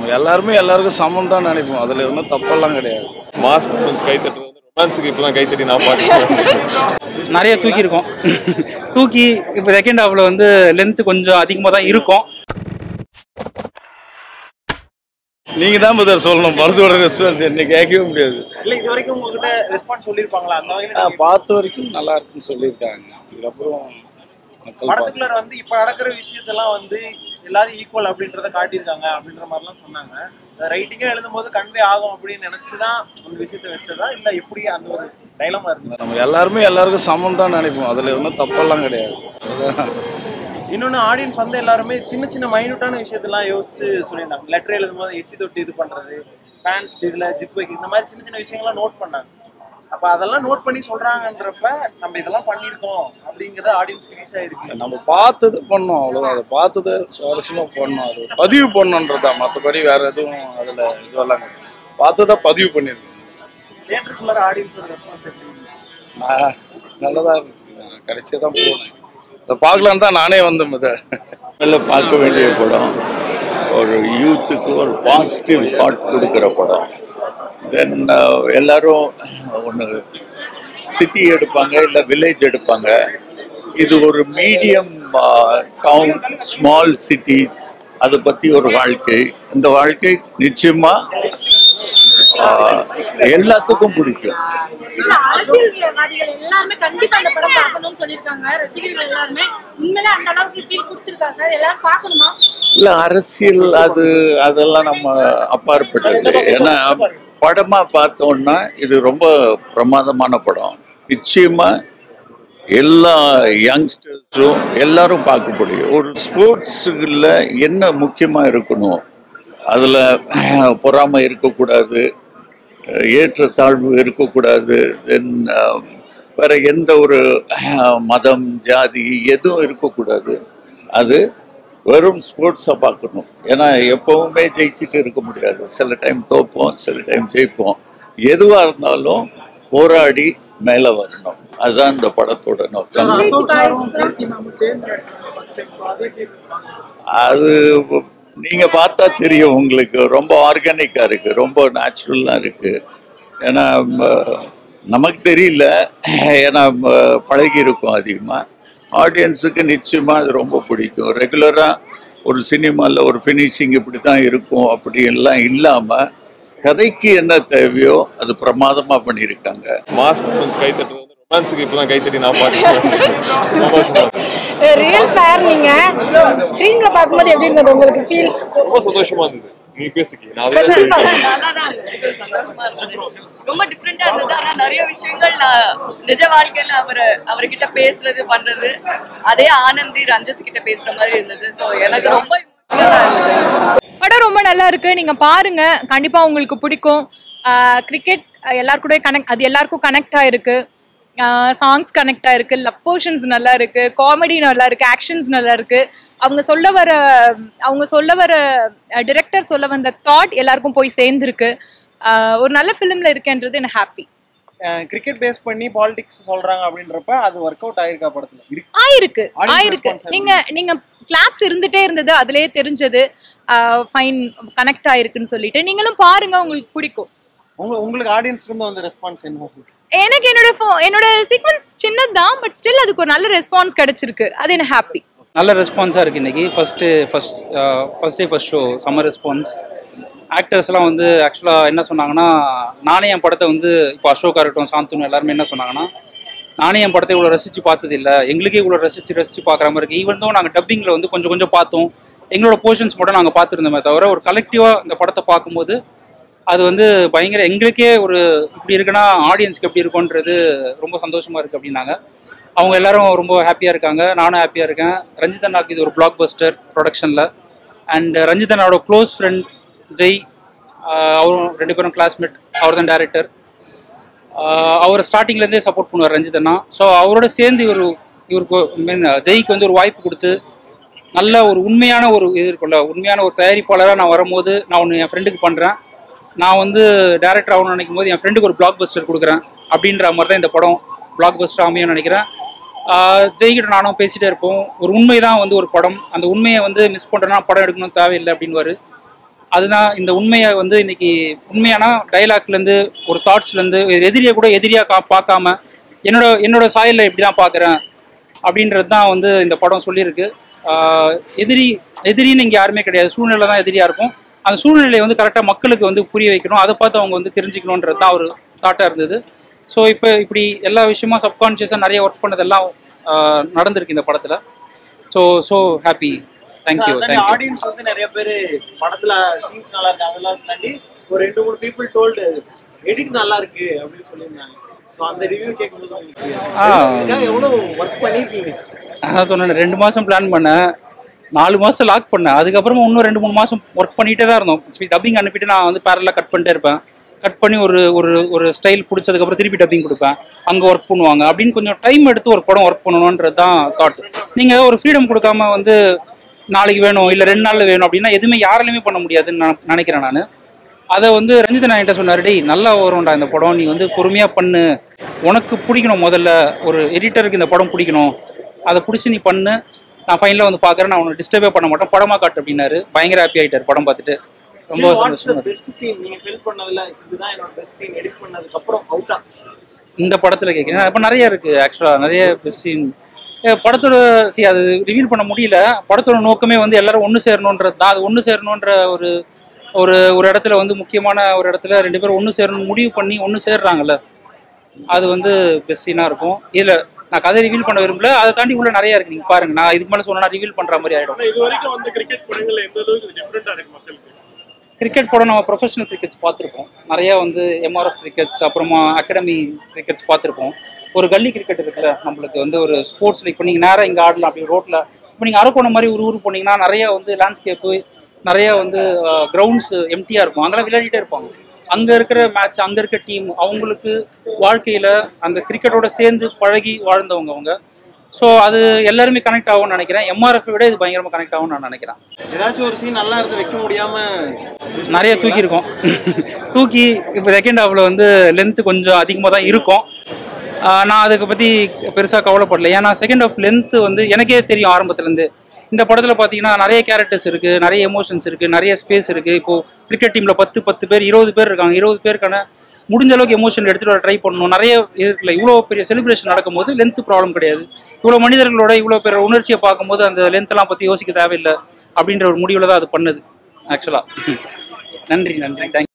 நம்ம எல்லாருமே எல்லாருக்கும் சமம் தான் நினைப்போம். அதில் ஒன்றும் தப்பெல்லாம் கிடையாது. மாஸ் மூமெண்ட்ஸ் கை தட்டுறது வந்து ரொமான்ஸுக்கு இப்போ தான் கை தட்டி நான் பார்த்துருக்கேன். நிறைய தூக்கியிருக்கோம். தூக்கி இப்போ செகண்ட் ஹாஃபில் வந்து லென்த்து கொஞ்சம் அதிகமாக தான் இருக்கும். நீங்கள் தான் பதர் சொல்லணும். படத்தோட ரெஸ்பான்ஸ் என்ன கேட்கவே முடியாது. இல்லை இது வரைக்கும் உங்ககிட்ட ரெஸ்பான்ஸ் சொல்லியிருப்பாங்களா? அந்த வகையில் பார்த்த வரைக்கும் நல்லா இருக்குன்னு சொல்லியிருக்காங்க. இதுக்கப்புறம் படத்துக்குள்ள வந்து இப்போ நடக்கிற விஷயத்தெல்லாம் வந்து எல்லாரும் ஈக்குவல் அப்படின்றத காட்டியிருக்காங்க அப்படின்ற மாதிரிலாம் சொன்னாங்க. ரைட்டிங்காக எழுதும்போது கன்வே ஆகும் அப்படின்னு நினச்சிதான் அந்த விஷயத்த வச்சதா இல்லை எப்படி அந்த ஒரு டைலமா இருந்தது? நம்ம எல்லாருமே எல்லாருக்கும் சமம் தான் நினைப்போம். அதில் ஒன்றும் தப்பெல்லாம் கிடையாது. இன்னொன்று ஆடியன்ஸ் வந்து எல்லாருமே சின்ன சின்ன மைனூட்டான விஷயத்தெல்லாம் யோசிச்சு சொல்லியிருந்தாங்க. லெட்டர் எழுதும்போது எச்சி தொட்டி இது பண்ணுறது, பேண்ட் இதில் ஜிப் வைக்கிறது, இந்த மாதிரி சின்ன சின்ன விஷயங்கள்லாம் நோட் பண்ணாங்க. அப்போ அதெல்லாம் நோட் பண்ணி சொல்கிறாங்கன்றப்ப நம்ம இதெல்லாம் பண்ணியிருக்கோம் அப்படிங்கிறத ஆடியன்ஸ்க்கு ரீச் ஆகிருக்கு. நம்ம பார்த்தது பண்ணோம், அவ்வளோதான். அதை பார்த்தது சுவாரஸ்யமாக பண்ணோம். அது பதிவு பண்ணணுன்றதா, மற்றபடி வேறு எதுவும் அதில் இதுவெல்லாம் பார்த்ததா பதிவு பண்ணியிருக்கோம். தியேட்டருக்குள்ளார ஆடியன்ஸோட ரெஸ்பான்ஸ் எப்படி? நல்லதாக இருந்துச்சு. நான் கடைசியாக தான் போனேன். அதை பார்க்கலான்னு தான் நானே வந்தேன். நல்ல பார்க்க வேண்டிய படம். ஒரு யூத்துக்கு ஒரு பாசிட்டிவ் தாட் கொடுக்குற படம். தென் எல்லாரும் ஒன்று சிட்டி எடுப்பாங்க, இல்லை வில்லேஜ் எடுப்பாங்க. இது ஒரு மீடியம் டவுன், ஸ்மால் சிட்டிஸ், அதை பற்றி ஒரு வாழ்க்கை. இந்த வாழ்க்கை நிச்சயமாக எல்லாத்துக்கும் பிடிக்கும். அரசியல்வாதிகள் எல்லாருமே கண்டிப்பா அந்த படம் பார்க்கணும்னு சொல்லிருக்காங்க. ரசிகர்கள் எல்லாருமே உண்மையிலே அந்த அளவுக்கு ஃபீல் கொடுத்திருக்கா சார்? எல்லாரும் பார்க்கணுமா? இல்ல, அரசியல் அதெல்லாம் நம்ம அப்பாற்பட்டது. ஏன்னா படமா பார்த்தோம்னா இது ரொம்ப பிரமாதமான படம். நிச்சயமா எல்லா யங்ஸ்டர்ஸும் எல்லாரும் பார்க்க முடியும். ஒரு ஸ்போர்ட்ஸுல என்ன முக்கியமா இருக்கணும், அதுல பொறாமை இருக்கக்கூடாது, ஏற்றத்தாழ்வு இருக்கக்கூடாது, தென் வேற எந்த ஒரு மதம் ஜாதி எதுவும் இருக்கக்கூடாது. அது வெறும் ஸ்போர்ட்ஸை பார்க்கணும். ஏன்னா எப்பவுமே ஜெயிச்சுட்டு இருக்க முடியாது. சில டைம் தோப்போம், சில டைம் ஜெயிப்போம். எதுவாக இருந்தாலும் போராடி மேலே வரணும். அதுதான் இந்த படத்தோட நோக்கம். அது நீங்க பார்த்தா தெரியும் உங்களுக்கு. ரொம்ப ஆர்கானிக்கா இருக்கு, ரொம்ப நேச்சுரலா இருக்கு. ஏன்னா நமக்கு தெரியல, ஏன்னா பழகி இருக்கும் அதிகமா. ஆடியன்ஸுக்கு நிச்சயமா அது ரொம்ப பிடிக்கும். ரெகுலரா ஒரு சினிமாவில் ஒரு ஃபினிஷிங் இப்படி தான் இருக்கும் அப்படி எல்லாம் இல்லாம கதைக்கு என்ன தேவையோ அது பிரமாதமா பண்ணியிருக்காங்க. மாஸ் மூமெண்ட்ஸ் கை தட்டுறது வந்து ரொமான்ஸுக்கு இப்போ தான் கை தட்டி நான் பார்த்துருக்கேன். ரியல் ஃபேர் நீங்க ஸ்கிரீன்ல பாக்கும்போது எப்படி இருந்தது உங்களுக்கு ஃபீல்? ரொம்ப சந்தோஷமா இருந்தது. நீ பேசிக்கி நான் நல்லா தான் இருந்தது. சந்தோஷமா இருந்தது. ரொம்ப டிஃப்ரெண்டா இருந்தது. ஆனா நிறைய விஷயங்கள் நிஜ வாழ்க்கையில அவர்கிட்ட பேசுறது பண்றது அதே ஆனந்தி ரஞ்சித் கிட்ட பேசுற மாதிரி இருந்தது. ஸோ எனக்கு ரொம்ப இமோஷனலா இருந்தது. படம் ரொம்ப நல்லா இருக்கு. நீங்க பாருங்க, கண்டிப்பா உங்களுக்கு பிடிக்கும். கிரிக்கெட் எல்லாருக்கூட எல்லாருக்கும் கனெக்ட் ஆயிருக்கு. சாங்ஸ் கனெக்ட் ஆயிருக்கு. லவ் போர்ஷன்ஸ் நல்லா இருக்கு, காமெடி நல்லா இருக்கு, ஆக்ஷன்ஸ் நல்லா இருக்கு. அவங்க சொல்ல வர டிரெக்டர் சொல்ல வந்த தாட் எல்லாருக்கும் போய் சேர்ந்துருக்கு. ஒரு நல்ல ஃபிலிம்ல இருக்கேன்றது எனக்கு ஹாப்பி. கிரிக்கெட் பேஸ் பண்ணி பாலிடிக்ஸ் சொல்றாங்க அப்படின்றப்ப அது ஒர்க் அவுட் ஆயிருக்கா படத்துல? ஆயிருக்கு. நீங்க கிளாப்ஸ் இருந்துட்டே இருந்தது, அதுலயே தெரிஞ்சது. ஃபைன், கனெக்ட் ஆயிருக்குன்னு சொல்லிட்டு நீங்களும் பாருங்க, உங்களுக்கு பிடிக்கும். உங்களுக்கு ஆடியன்ஸ்ல இருந்து வந்த ரெஸ்பான்ஸ் என்ன? எனக்கு என்னோட சீக்வென்ஸ் சின்னதுதான், பட் ஸ்டில் அதுக்கு ஒரு நல்ல ரெஸ்பான்ஸ் கிடைச்சிருக்கு. அது எனக்கு ஹாப்பி. நல்ல ரெஸ்பான்ஸாக இருக்குது இன்றைக்கி. ஃபர்ஸ்ட் டே ஃபர்ஸ்ட் ஷோ செம்ம ரெஸ்பான்ஸ். ஆக்டர்ஸ்லாம் வந்து ஆக்சுவலாக என்ன சொன்னாங்கன்னா, நானே என் படத்தை வந்து இப்போ அசோகா இருக்கட்டும், சாந்தனு எல்லாருமே என்ன சொன்னாங்கன்னா, நானே என் படத்தை இவ்வளோ ரசித்து பார்த்ததில்லை, எங்களுக்கே இவ்வளோ ரசித்து பார்க்குற மாதிரி இருக்குது. ஈவன் தான் நாங்கள் டப்பிங்கில் வந்து கொஞ்சம் பார்த்தோம், எங்களோட போர்ஷன்ஸ் மட்டும் நாங்கள் பார்த்துருந்தோமே தவிர ஒரு கலெக்டிவாக இந்த படத்தை பார்க்கும்போது அது வந்து பயங்கர எங்களுக்கே ஒரு இப்படி இருக்குன்னா ஆடியன்ஸ்க்கு எப்படி இருக்குன்றது ரொம்ப சந்தோஷமாக இருக்குது அப்படின்னாங்க. அவங்க எல்லாரும் ரொம்ப ஹாப்பியாக இருக்காங்க, நானும் ஹாப்பியாக இருக்கேன். ரஞ்சித் அண்ணாக்கு இது ஒரு பிளாக் பஸ்டர் ப்ரொடக்ஷனில். அண்ட் ரஞ்சித் அண்ணாவோட க்ளோஸ் ஃப்ரெண்ட் ஜெய், அவரும் 2 பேரும் கிளாஸ்மேட். அவர் தான் டேரக்டர். அவர் ஸ்டார்டிங்லேருந்தே சப்போர்ட் பண்ணுவார் ரஞ்சித் அண்ணா. ஸோ அவரோட சேர்ந்து இவருக்கு ஜெய்க்கு வந்து ஒரு வாய்ப்பு கொடுத்து நல்ல ஒரு உண்மையான ஒரு இது இருக்குல்ல, உண்மையான ஒரு தயாரிப்பாளராக நான் வரும்போது நான் ஒன்று என் ஃப்ரெண்டுக்கு பண்ணுறேன், நான் வந்து டேரக்டர் ஆகணும்னு நினைக்கும் போது என் ஃப்ரெண்டுக்கு ஒரு பிளாக் பஸ்டர் கொடுக்குறேன் அப்படின்ற மாதிரி தான் இந்த படம் பிளாக் பஸ்டர் அமையும் நினைக்கிறேன். ஜெய்கிட்ட நானும் பேசிகிட்டே இருப்போம். ஒரு உண்மை தான் வந்து ஒரு படம், அந்த உண்மையை வந்து மிஸ் பண்ணுறேன்னா படம் எடுக்கணும் தேவையில்லை அப்படின்வாரு. அதுதான் இந்த உண்மையை வந்து இன்னைக்கு உண்மையான டைலாக்லேருந்து ஒரு தாட்ஸ்லேருந்து எதிரியை கூட எதிரியாக பார்க்காம என்னோட சாயலில் இப்படி தான் பார்க்குறேன் அப்படின்றது தான் வந்து இந்த படம் சொல்லியிருக்கு. எதிரின்னு இங்கே யாருமே கிடையாது, சூழ்நிலை தான் எதிரியாக இருக்கும். அந்த சூழ்நிலையை வந்து கரெக்டாக மக்களுக்கு வந்து புரிய வைக்கணும், அதை பார்த்து அவங்க வந்து தெரிஞ்சுக்கணுன்றது தான் ஒரு தாட்டாக இருந்தது. ஸோ இப்போ இப்படி எல்லா விஷயமா சப்கான்ஷியஸாக நிறைய ஒர்க் பண்ணதெல்லாம் நடந்திருக்கு இந்த படத்தில். So happy. தேங்க்யூ. ஆடியன்ஸ் வந்து நிறைய பேர் படத்துல சீன்ஸ் நல்லா இருக்கு அதெல்லாம் தாண்டி ஒரு 2-3 பீப்புள் டோல்டு எடிட் நல்லா இருக்கு அப்படின்னு சொல்லியிருந்தாங்க. ஸோ அந்த ரிவ்யூ கேட்கும்போது எவ்வளோ ஒர்க் பண்ணியிருக்கீங்க? அதான் சொன்னேன், 2 மாதம் பிளான் பண்ணேன், 4 மாதம் லாக் பண்ணேன். அதுக்கப்புறமா இன்னும் 2-3 மாதம் ஒர்க் பண்ணிகிட்டே தான் இருந்தோம். டப்பிங் அனுப்பிட்டு நான் வந்து பேரலாக கட் பண்ணிட்டே இருப்பேன். கட் பண்ணி ஒரு ஸ்டைல் பிடிச்சதுக்கப்புறம் திருப்பி டப்பிங் கொடுப்பேன், அங்கே ஒர்க் பண்ணுவாங்க அப்படின்னு கொஞ்சம் டைம் எடுத்து ஒரு படம் ஒர்க் பண்ணணுன்றது தான் தாட். நீங்கள் ஒரு ஃப்ரீடம் கொடுக்காம வந்து நாளைக்கு வேணும் இல்லை 2 நாளில் வேணும் அப்படின்னா எதுவுமே யாராலையுமே பண்ண முடியாதுன்னு நான் நினைக்கிறேன். நான் அதை வந்து ரஞ்சித் நான் என்கிட்ட சொன்னார், டேய் நல்லா வரும்டா இந்த படம், நீ வந்து பொறுமையாக பண்ணு, உனக்கு பிடிக்கணும், முதல்ல ஒரு எடிட்டருக்கு இந்த படம் பிடிக்கணும், அதை பிடிச்சி நீ பண்ணு, நான் ஃபைனலாக வந்து பார்க்குறேன், நான் உனக்கு டிஸ்டர்பே பண்ண மாட்டேன், படமாக காட்டு அப்படின்னாரு. பயங்கர ஹாப்பி ஆகிட்டார் படம் பார்த்துட்டு. ரொம்ப இந்த படத்தில் கேட்குறேன். இப்போ நிறைய இருக்குது ஆக்சுவலாக, நிறைய பெஸ்ட் சீன் படத்தோட அது ரிவீல் பண்ண முடியல. படத்தோட நோக்கமே வந்து எல்லாரும் ஒன்று சேரணுன்றது தான். அது ஒன்று சேரணுன்ற ஒரு இடத்துல வந்து முக்கியமான ஒரு இடத்துல 2 பேரும் ஒன்று சேரணும்னு முடிவு பண்ணி ஒன்று சேர்றாங்கல்ல, அது வந்து பெஸ்ட் சீனாக இருக்கும். இதில் நான் கதை ரிவீல் பண்ண விரும்பல, அதை தாண்டி உள்ள நிறைய இருக்கு, நீங்கள் பாருங்க. நான் இதுக்கு மேலே சொன்னா ரிவீல் பண்ணுற மாதிரி ஆகிடும். கிரிக்கெட் படம் நம்ம ப்ரொஃபஷனல் கிரிக்கெட்ஸ் பார்த்துருப்போம், நிறையா வந்து எம்ஆர்எஃப் கிரிக்கெட்ஸ், அப்புறமா அகாடமி கிரிக்கெட்ஸ் பார்த்துருப்போம். ஒரு கல்லி கிரிக்கெட் இருக்குல்ல நம்மளுக்கு வந்து ஒரு ஸ்போர்ட்ஸில், இப்போ நீங்கள் நேராக இங்கே ஆடலாம் அப்படி ரோட்டில். இப்போ நீங்கள் அரக்கோணம் மாதிரி ஒரு ஊருக்கு போனீங்கன்னா நிறையா வந்து லேண்ட்ஸ்கேப்பு, நிறையா வந்து கிரவுண்ட்ஸ் எம்டியாக இருக்கும், அங்கெல்லாம் விளையாடிட்டே இருப்பாங்க. அங்கே இருக்கிற மேட்ச், அங்கே இருக்க டீம், அவங்களுக்கு வாழ்க்கையில் அந்த கிரிக்கெட்டோட சேர்ந்து பழகி வாழ்ந்தவங்க அவங்க. ஸோ அது எல்லாருமே கனெக்ட் ஆகும்னு நினைக்கிறேன். எம்ஆர்எஃப் விட இது பயங்கரமாக கனெக்ட் ஆகும்னு நான் நினைக்கிறேன். ஏதாச்சும் ஒரு சீன் நல்லா இருந்து வைக்க முடியாம நிறைய தூக்கியிருக்கோம். தூக்கி இப்போ செகண்ட் ஹாஃபில் வந்து லென்த்து கொஞ்சம் அதிகமாக தான் இருக்கும். நான் அதுக்கு பற்றி பெருசாக கவலைப்படல, ஏன்னா செகண்ட் ஹாஃப் லென்த்து வந்து எனக்கே தெரியும் ஆரம்பத்துலேருந்து. இந்த படத்தில் பார்த்தீங்கன்னா நிறைய கேரக்டர்ஸ் இருக்குது, நிறைய எமோஷன்ஸ் இருக்குது, நிறைய ஸ்பேஸ் இருக்குது. இப்போது கிரிக்கெட் டீமில் 10 பேர் 20 பேர் இருக்காங்க. 20 பேருக்கான முடிஞ்ச அளவுக்கு எமோஷன் எடுத்துகிட்டு வர ட்ரை பண்ணணும். நிறைய இருக்குல்ல, இவ்வளோ பெரிய செலிப்ரேஷன் நடக்கும்போது லென்த்து ப்ராப்ளம் கிடையாது. இவ்வளோ மனிதர்களோட இவ்வளோ பேர் உணர்ச்சியை பார்க்கும்போது அந்த லென்த்தெல்லாம் பற்றி யோசிக்க தேவையில்லை அப்படின்ற ஒரு முடிவில் தான் அது பண்ணுது ஆக்சுவலாக. நன்றி. தேங்க்யூ.